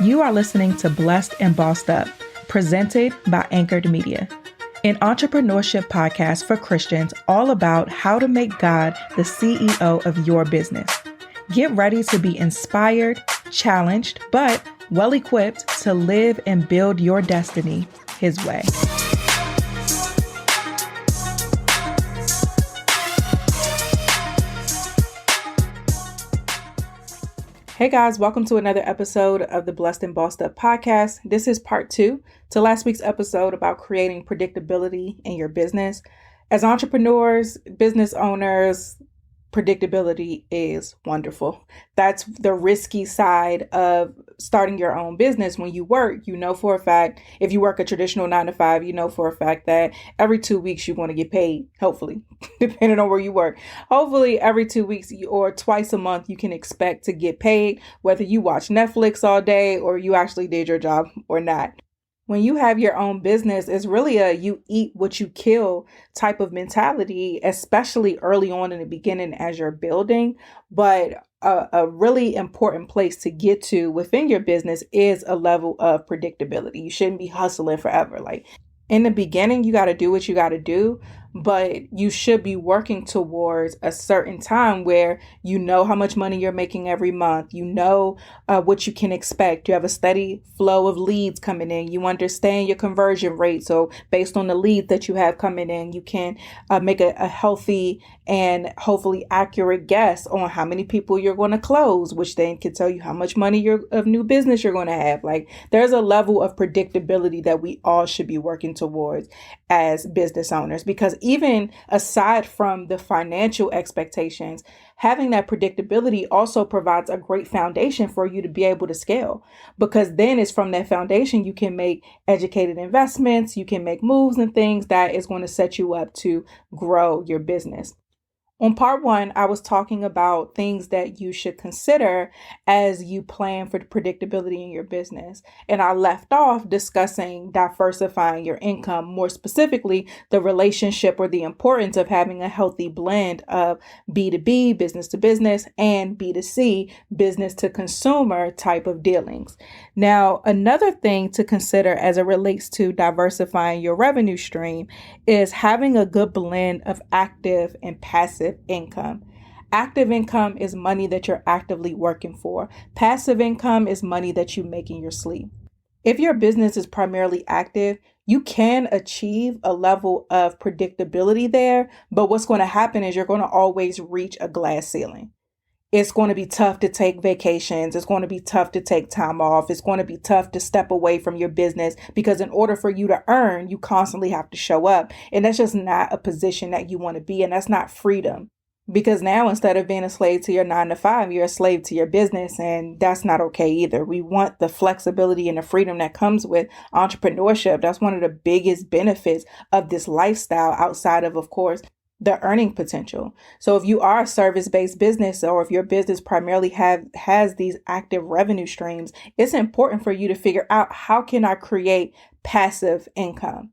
You are listening to Blessed and Bossed Up, presented by Anchored Media, an entrepreneurship podcast for Christians all about how to make God the CEO of your business. Get ready to be inspired, challenged, but well equipped to live and build your destiny His way. Hey guys, welcome to another episode of the Blessed and Bossed Up podcast. This is part 2 to last week's episode about creating predictability in your business. As entrepreneurs, business owners, predictability is wonderful. That's the risky side of starting your own business. When you work, you know for a fact, if you work a traditional 9 to 5, you know for a fact that every 2 weeks you're going to get paid, hopefully, depending on where you work. Hopefully every 2 weeks or twice a month, you can expect to get paid, whether you watch Netflix all day or you actually did your job or not. When you have your own business, it's really a you eat what you kill type of mentality, especially early on in the beginning as you're building. But a really important place to get to within your business is a level of predictability. You shouldn't be hustling forever. Like in the beginning, you got to do what you got to do, but you should be working towards a certain time where you know how much money you're making every month. You know what you can expect. You have a steady flow of leads coming in. You understand your conversion rate. So based on the leads that you have coming in, you can make a healthy and hopefully accurate guess on how many people you're going to close, which then can tell you how much money of new business you're going to have. Like there's a level of predictability that we all should be working towards as business owners, because even aside from the financial expectations, having that predictability also provides a great foundation for you to be able to scale, because then it's from that foundation you can make educated investments, you can make moves and things that is going to set you up to grow your business. On part 1, I was talking about things that you should consider as you plan for the predictability in your business. And I left off discussing diversifying your income, more specifically, the relationship or the importance of having a healthy blend of B2B, business to business, and B2C, business to consumer type of dealings. Now, another thing to consider as it relates to diversifying your revenue stream is having a good blend of active and passive income. Active income is money that you're actively working for. Passive income is money that you make in your sleep. If your business is primarily active, you can achieve a level of predictability there, but what's going to happen is you're going to always reach a glass ceiling. It's going to be tough to take vacations. It's going to be tough to take time off. It's going to be tough to step away from your business, because in order for you to earn, you constantly have to show up. And that's just not a position that you want to be in. That's not freedom. Because now, instead of being a slave to your 9 to 5, you're a slave to your business. And that's not okay either. We want the flexibility and the freedom that comes with entrepreneurship. That's one of the biggest benefits of this lifestyle, outside of course, the earning potential. So if you are a service-based business, or if your business primarily has these active revenue streams, it's important for you to figure out, how can I create passive income?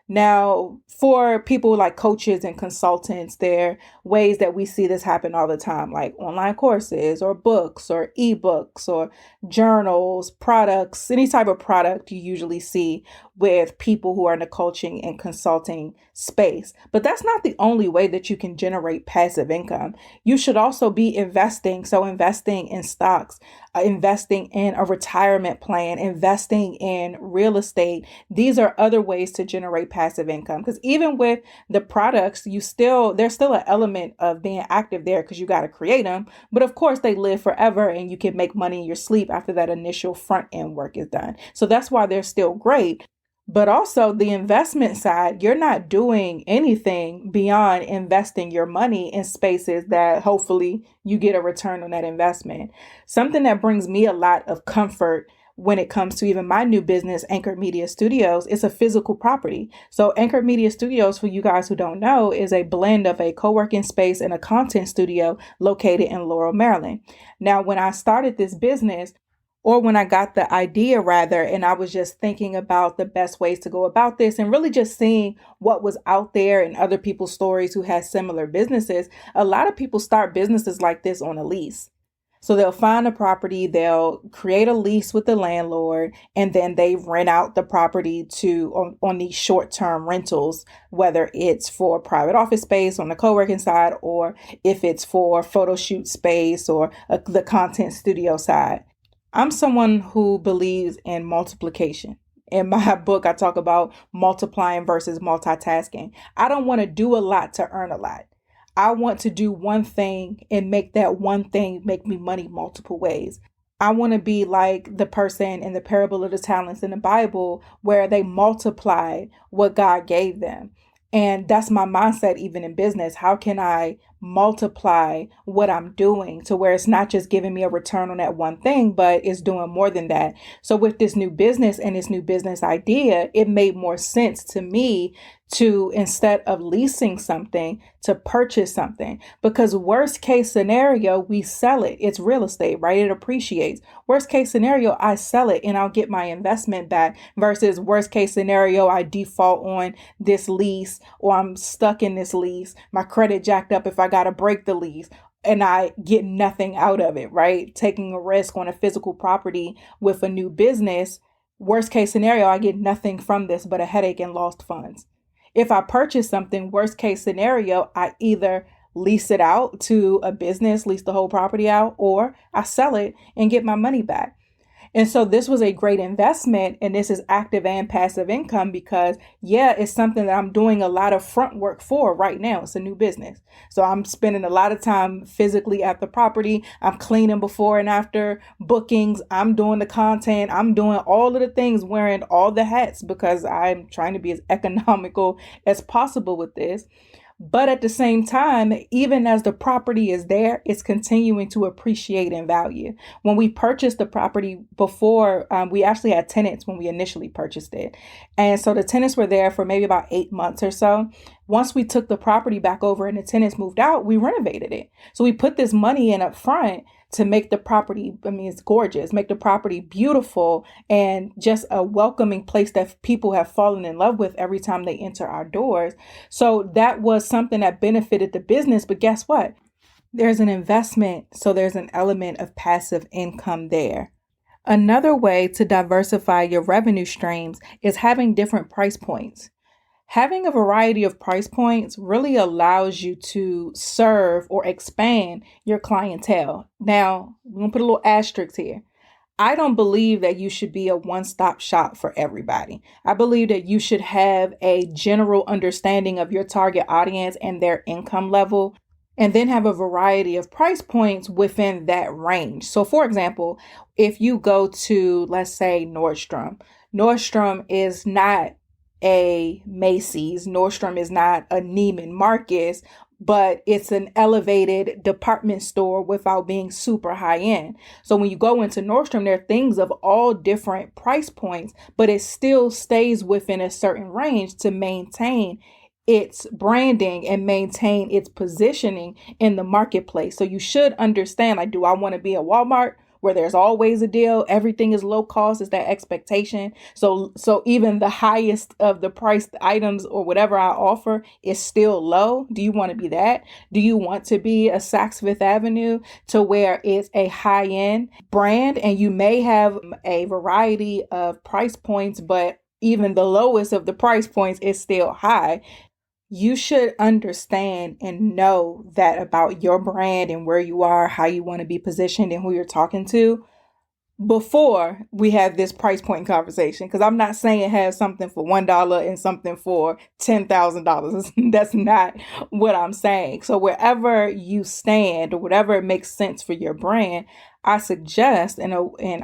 Now, for people like coaches and consultants, there are ways that we see this happen all the time, like online courses or books or ebooks or journals, products, any type of product you usually see with people who are in the coaching and consulting space. But that's not the only way that you can generate passive income. You should also be investing. So investing in stocks, investing in a retirement plan, investing in real estate. These are other ways to generate passive income, because even with the products, there's still an element of being active there, because you got to create them. But of course, they live forever, and you can make money in your sleep after that initial front end work is done. So that's why they're still great. But also the investment side, you're not doing anything beyond investing your money in spaces that hopefully you get a return on that investment. Something that brings me a lot of comfort when it comes to even my new business, Anchored Media Studios, is a physical property. So Anchored Media Studios, for you guys who don't know, is a blend of a co-working space and a content studio located in Laurel, Maryland. Now, when I started this business, or when I got the idea rather, and I was just thinking about the best ways to go about this and really just seeing what was out there and other people's stories who had similar businesses, a lot of people start businesses like this on a lease. So they'll find a property, they'll create a lease with the landlord, and then they rent out the property to on these short-term rentals, whether it's for private office space on the co-working side, or if it's for photo shoot space or the content studio side. I'm someone who believes in multiplication. In my book, I talk about multiplying versus multitasking. I don't want to do a lot to earn a lot. I want to do one thing and make that one thing make me money multiple ways. I want to be like the person in the parable of the talents in the Bible where they multiplied what God gave them. And that's my mindset, even in business. How can I multiply what I'm doing to where it's not just giving me a return on that one thing, but it's doing more than that? So with this new business and this new business idea, it made more sense to me to, instead of leasing something, to purchase something. Because worst case scenario, we sell it. It's real estate, right? It appreciates. Worst case scenario, I sell it and I'll get my investment back, versus worst case scenario, I default on this lease, or I'm stuck in this lease, my credit jacked up if I got to break the lease, and I get nothing out of it, right? Taking a risk on a physical property with a new business, worst case scenario, I get nothing from this but a headache and lost funds. If I purchase something, worst case scenario, I either lease it out to a business, lease the whole property out, or I sell it and get my money back. And so this was a great investment, and this is active and passive income because, yeah, it's something that I'm doing a lot of front work for right now. It's a new business. So I'm spending a lot of time physically at the property. I'm cleaning before and after bookings. I'm doing the content. I'm doing all of the things, wearing all the hats because I'm trying to be as economical as possible with this. But at the same time, even as the property is there, it's continuing to appreciate in value. When we purchased the property before, we actually had tenants when we initially purchased it. And so the tenants were there for maybe about 8 months or so. Once we took the property back over and the tenants moved out, we renovated it. So we put this money in up front to make the property, it's gorgeous, make the property beautiful and just a welcoming place that people have fallen in love with every time they enter our doors. So that was something that benefited the business. But guess what? There's an investment. So there's an element of passive income there. Another way to diversify your revenue streams is having different price points. Having a variety of price points really allows you to serve or expand your clientele. Now, we're going to put a little asterisk here. I don't believe that you should be a one-stop shop for everybody. I believe that you should have a general understanding of your target audience and their income level, and then have a variety of price points within that range. So for example, if you go to, let's say, Nordstrom is not a Macy's. Nordstrom is not a Neiman Marcus, but it's an elevated department store without being super high end. So when you go into Nordstrom, there are things of all different price points, but it still stays within a certain range to maintain its branding and maintain its positioning in the marketplace. So you should understand, like, do I want to be a Walmart where there's always a deal, everything is low cost, is that expectation? So even the highest of the priced items or whatever I offer is still low. Do you want to be that? Do you want to be a Saks Fifth Avenue to where it's a high-end brand and you may have a variety of price points, but even the lowest of the price points is still high? You should understand and know that about your brand and where you are, how you want to be positioned and who you're talking to before we have this price point conversation. Because I'm not saying have something for $1 and something for $10,000. That's not what I'm saying. So wherever you stand or whatever makes sense for your brand, I suggest and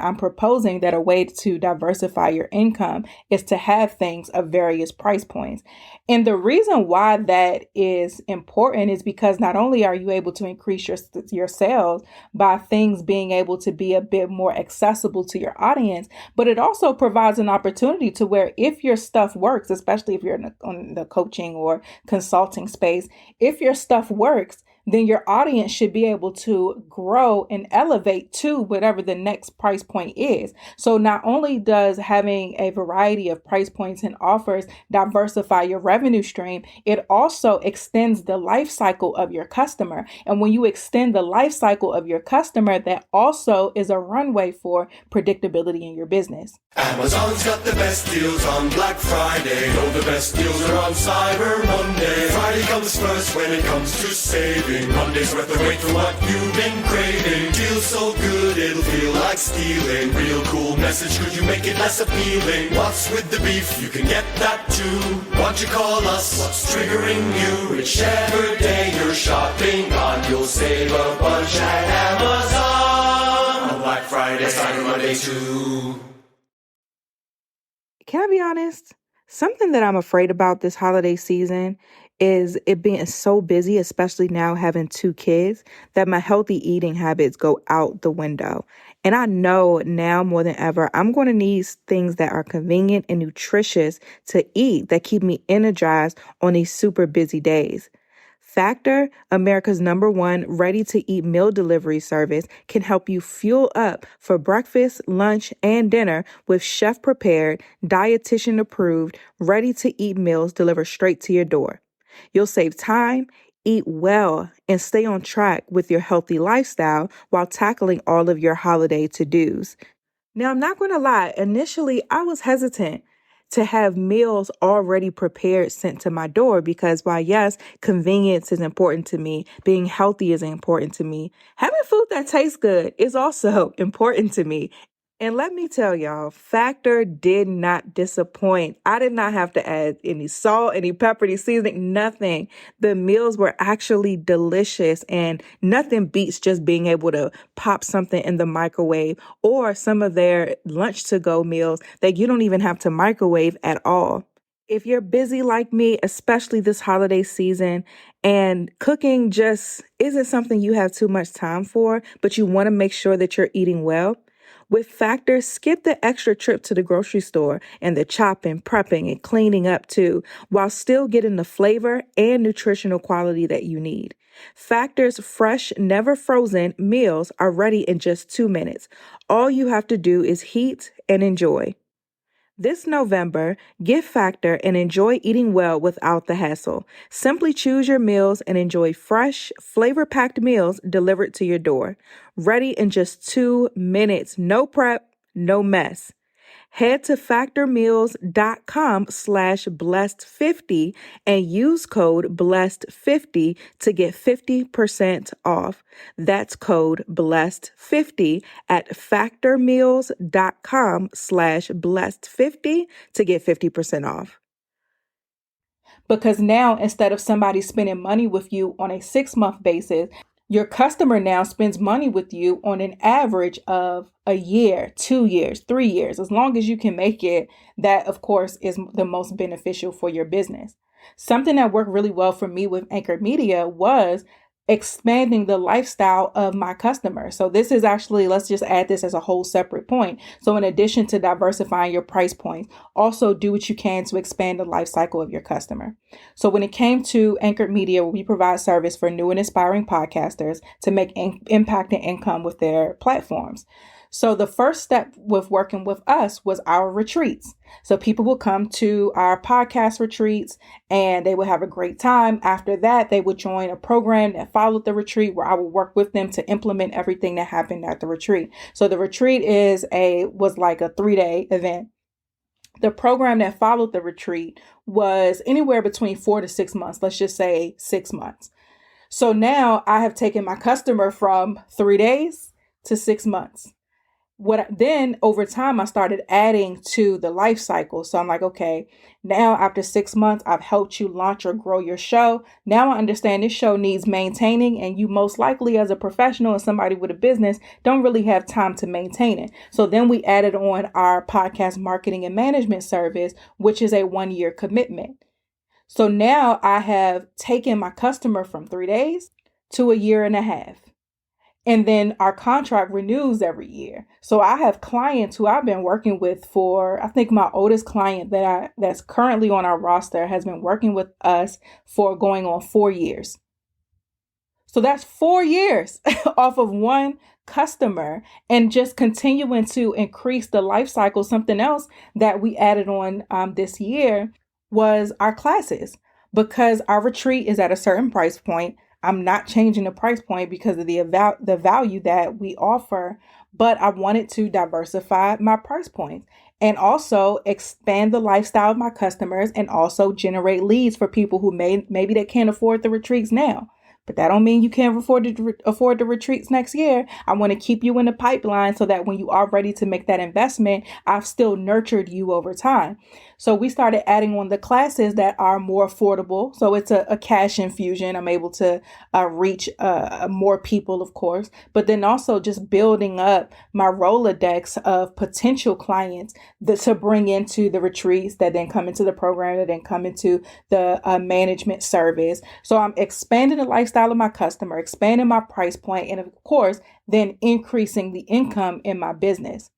I'm proposing that a way to diversify your income is to have things of various price points. And the reason why that is important is because not only are you able to increase your sales by things being able to be a bit more accessible to your audience, but it also provides an opportunity to where if your stuff works, especially if you're on the coaching or consulting space, if your stuff works, then your audience should be able to grow and elevate to whatever the next price point is. So not only does having a variety of price points and offers diversify your revenue stream, it also extends the life cycle of your customer. And when you extend the life cycle of your customer, that also is a runway for predictability in your business. Amazon's got the best deals on Black Friday. Oh, the best deals are on Cyber Monday. Friday comes first when it comes to saving. Monday's worth the wait for what you've been craving. Deals so good it'll feel like stealing. Real cool message, could you make it less appealing? What's with the beef? You can get that too. Won't you call us? What's triggering you? Whichever day you're shopping on, you'll save a bunch at Amazon on Black Friday, Cyber Monday too. Can I be honest? Something that I'm afraid about this holiday season is it being so busy, especially now having 2 kids, that my healthy eating habits go out the window. And I know now more than ever, I'm going to need things that are convenient and nutritious to eat that keep me energized on these super busy days. Factor, America's #1 ready-to-eat meal delivery service, can help you fuel up for breakfast, lunch, and dinner with chef-prepared, dietitian-approved, ready-to-eat meals delivered straight to your door. You'll save time, eat well, and stay on track with your healthy lifestyle while tackling all of your holiday to-dos. Now, I'm not going to lie. Initially, I was hesitant to have meals already prepared sent to my door because while yes, convenience is important to me, being healthy is important to me, having food that tastes good is also important to me. And let me tell y'all, Factor did not disappoint. I did not have to add any salt, any pepper, any seasoning, nothing. The meals were actually delicious, and nothing beats just being able to pop something in the microwave, or some of their lunch to go meals that you don't even have to microwave at all. If you're busy like me, especially this holiday season, and cooking just isn't something you have too much time for, but you want to make sure that you're eating well, with Factor, skip the extra trip to the grocery store and the chopping, prepping, and cleaning up too, while still getting the flavor and nutritional quality that you need. Factor's fresh, never frozen meals are ready in just 2 minutes. All you have to do is heat and enjoy. This November, get Factor and enjoy eating well without the hassle. Simply choose your meals and enjoy fresh, flavor-packed meals delivered to your door. Ready in just 2 minutes. No prep, no mess. Head to factormeals.com/blessed50 and use code blessed50 to get 50% off. That's code blessed50 at factormeals.com/blessed50 to get 50% off. Because now, instead of somebody spending money with you on a 6-month basis, your customer now spends money with you on an average of a year, 2 years, 3 years. As long as you can make it, that of course is the most beneficial for your business. Something that worked really well for me with Anchor Media was expanding the lifestyle of my customers. So this is actually, let's just add this as a whole separate point. So in addition to diversifying your price points, also do what you can to expand the life cycle of your customer. So when it came to Anchor Media, we provide service for new and aspiring podcasters to make impact and income with their platforms. So the first step with working with us was our retreats. So people will come to our podcast retreats and they will have a great time. After that, they would join a program that followed the retreat where I will work with them to implement everything that happened at the retreat. So the retreat was like a 3-day event. The program that followed the retreat was anywhere between 4 to 6 months. Let's just say 6 months. So now I have taken my customer from 3 days to 6 months. Then over time, I started adding to the life cycle. So I'm like, okay, now after 6 months, I've helped you launch or grow your show. Now I understand this show needs maintaining, and you most likely as a professional and somebody with a business don't really have time to maintain it. So then we added on our podcast marketing and management service, which is a 1-year commitment. So now I have taken my customer from 3 days to a year and a half. And then our contract renews every year. So I have clients who I've been working with for, I think my oldest client that's currently on our roster has been working with us for going on 4 years. So that's 4 years off of one customer, and just continuing to increase the life cycle. Something else that we added on this year was our classes, because our retreat is at a certain price point. I'm not changing the price point because of the value that we offer, but I wanted to diversify my price points and also expand the lifestyle of my customers, and also generate leads for people who maybe they can't afford the retreats now. But that don't mean you can't afford the retreats next year. I want to keep you in the pipeline so that when you are ready to make that investment, I've still nurtured you over time. So we started adding on the classes that are more affordable. So it's a cash infusion. I'm able to reach more people, of course, but then also just building up my Rolodex of potential clients to bring into the retreats, that then come into the program, that then come into the management service. So I'm expanding the lifestyle of my customer, expanding my price point, and of course, then increasing the income in my business.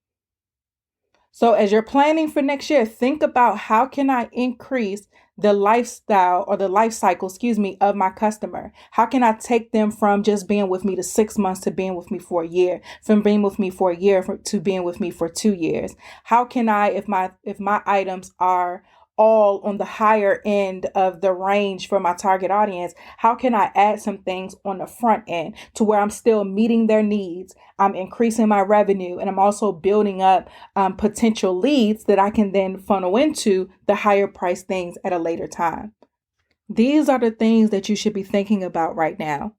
So as you're planning for next year, think about, how can I increase the lifestyle, or the life cycle, of my customer? How can I take them from just being with me to 6 months to being with me for a year, from being with me for a year to being with me for 2 years? How can I, if my items are all on the higher end of the range for my target audience, how can I add some things on the front end to where I'm still meeting their needs? I'm increasing my revenue, and I'm also building up potential leads that I can then funnel into the higher price things at a later time. These are the things that you should be thinking about right now.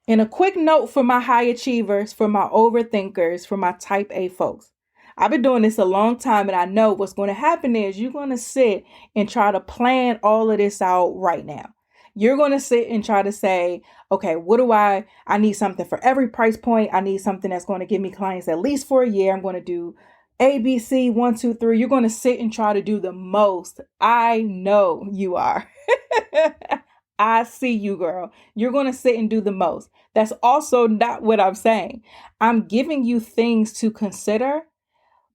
And a quick note for my high achievers, for my overthinkers, for my type A folks. I've been doing this a long time, and I know what's going to happen is you're going to sit and try to plan all of this out right now. You're going to sit and try to say, okay, I need something for every price point. I need something that's going to give me clients at least for a year. I'm going to do ABC 1, 2, 3. You're going to sit and try to do the most. I know you are. I see you, girl. You're going to sit and do the most. That's also not what I'm saying. I'm giving you things to consider,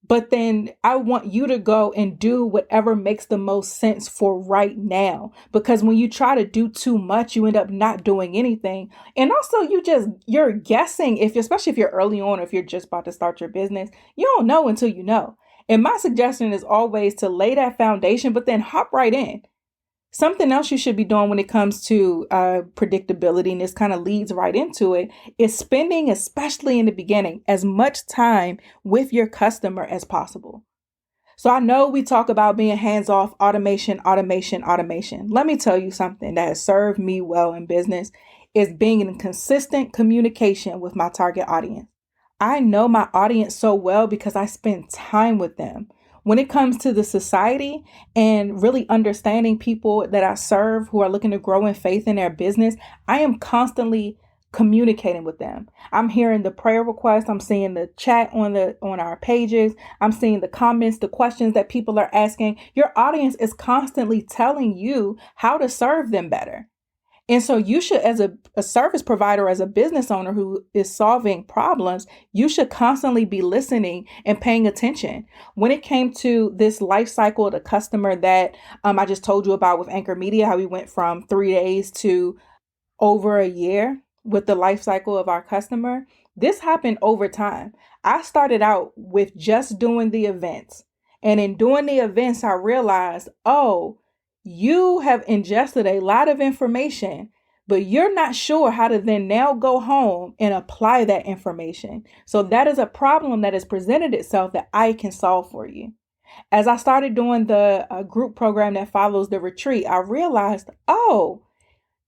but then I want you to go and do whatever makes the most sense for right now. Because when you try to do too much, you end up not doing anything. And also you're guessing, especially if you're early on, or if you're just about to start your business, you don't know until you know. And my suggestion is always to lay that foundation, but then hop right in. Something else you should be doing when it comes to predictability, and this kind of leads right into it, is spending, especially in the beginning, as much time with your customer as possible. So I know we talk about being hands-off, automation. Let me tell you something that has served me well in business is being in consistent communication with my target audience. I know my audience so well because I spend time with them. When it comes to the society and really understanding people that I serve who are looking to grow in faith in their business, I am constantly communicating with them. I'm hearing the prayer requests. I'm seeing the chat on our pages. I'm seeing the comments, the questions that people are asking. Your audience is constantly telling you how to serve them better. And so you should, as a service provider, as a business owner who is solving problems, you should constantly be listening and paying attention. When it came to this life cycle of the customer that I just told you about with Anchor Media, how we went from 3 days to over a year with the life cycle of our customer, this happened over time. I started out with just doing the events. And in doing the events, I realized, you have ingested a lot of information, but you're not sure how to then now go home and apply that information. So that is a problem that has presented itself that I can solve for you. As I started doing the group program that follows the retreat, I realized,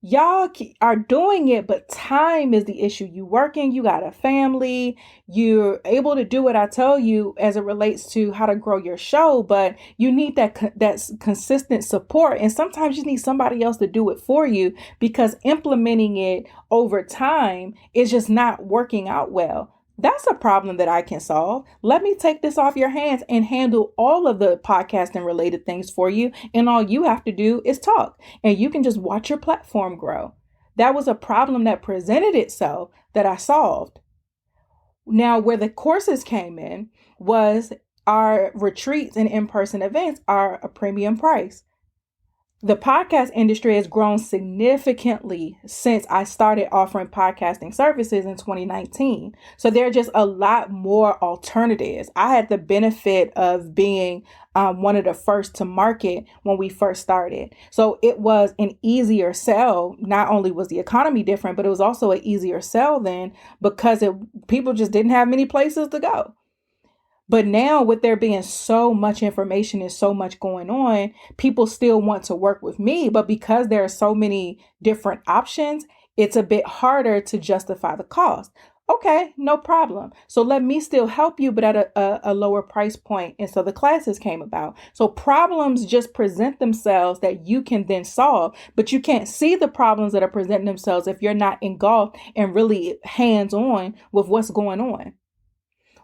y'all are doing it, but time is the issue. You working, you got a family, you're able to do what I tell you as it relates to how to grow your show, but you need that consistent support. And sometimes you need somebody else to do it for you because implementing it over time is just not working out well. That's a problem that I can solve. Let me take this off your hands and handle all of the podcasting related things for you. And all you have to do is talk, and you can just watch your platform grow. That was a problem that presented itself that I solved. Now, where the courses came in was our retreats and in-person events are a premium price. The podcast industry has grown significantly since I started offering podcasting services in 2019. So there are just a lot more alternatives. I had the benefit of being one of the first to market when we first started. So it was an easier sell. Not only was the economy different, but it was also an easier sell then because people just didn't have many places to go. But now with there being so much information and so much going on, people still want to work with me. But because there are so many different options, it's a bit harder to justify the cost. Okay, no problem. So let me still help you, but at a lower price point. And so the classes came about. So problems just present themselves that you can then solve, but you can't see the problems that are presenting themselves if you're not engulfed and really hands-on with what's going on.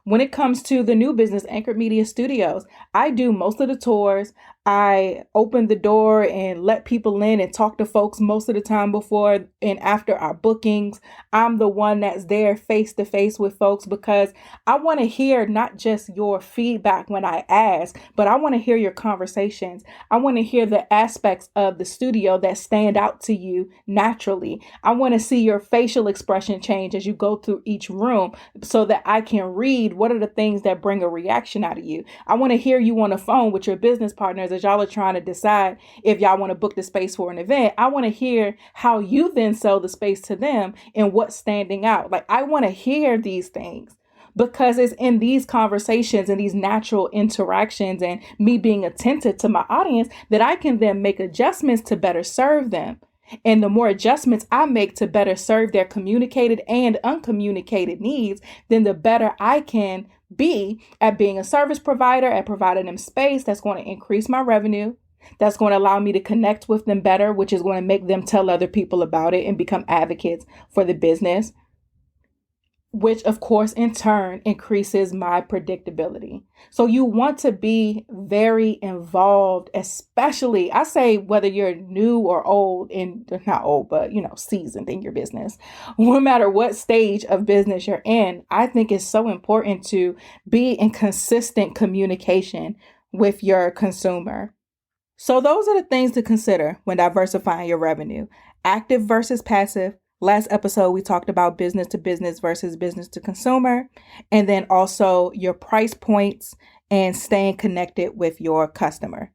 When it comes to the new business, Anchored Media Studios, I do most of the tours. I open the door and let people in and talk to folks most of the time before and after our bookings. I'm the one that's there face to face with folks because I want to hear not just your feedback when I ask, but I want to hear your conversations. I want to hear the aspects of the studio that stand out to you naturally. I want to see your facial expression change as you go through each room so that I can read what are the things that bring a reaction out of you. I want to hear you on the phone with your business partners as y'all are trying to decide if y'all want to book the space for an event. I want to hear how you then sell the space to them and what's standing out. Like, I want to hear these things because it's in these conversations and these natural interactions and me being attentive to my audience that I can then make adjustments to better serve them. And the more adjustments I make to better serve their communicated and uncommunicated needs, then the better I can be at being a service provider, at providing them space that's going to increase my revenue, that's going to allow me to connect with them better, which is going to make them tell other people about it and become advocates for the business, which of course in turn increases my predictability. So you want to be very involved, especially I say whether you're new or old and not old, but seasoned in your business, no matter what stage of business you're in. I think it's so important to be in consistent communication with your consumer. So those are the things to consider when diversifying your revenue: active versus passive. Last episode, we talked about business to business versus business to consumer, and then also your price points and staying connected with your customer.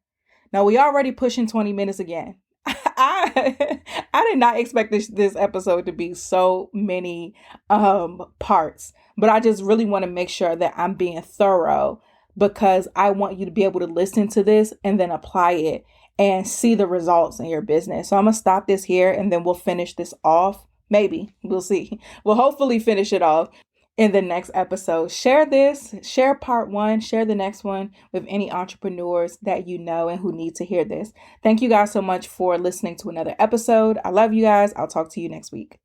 Now, we already pushing 20 minutes again. I did not expect this episode to be so many parts, but I just really want to make sure that I'm being thorough because I want you to be able to listen to this and then apply it and see the results in your business. So I'm going to stop this here and then we'll finish this off. Maybe we'll see. We'll hopefully finish it off in the next episode. Share this, share part 1, share the next one with any entrepreneurs that you know and who need to hear this. Thank you guys so much for listening to another episode. I love you guys. I'll talk to you next week.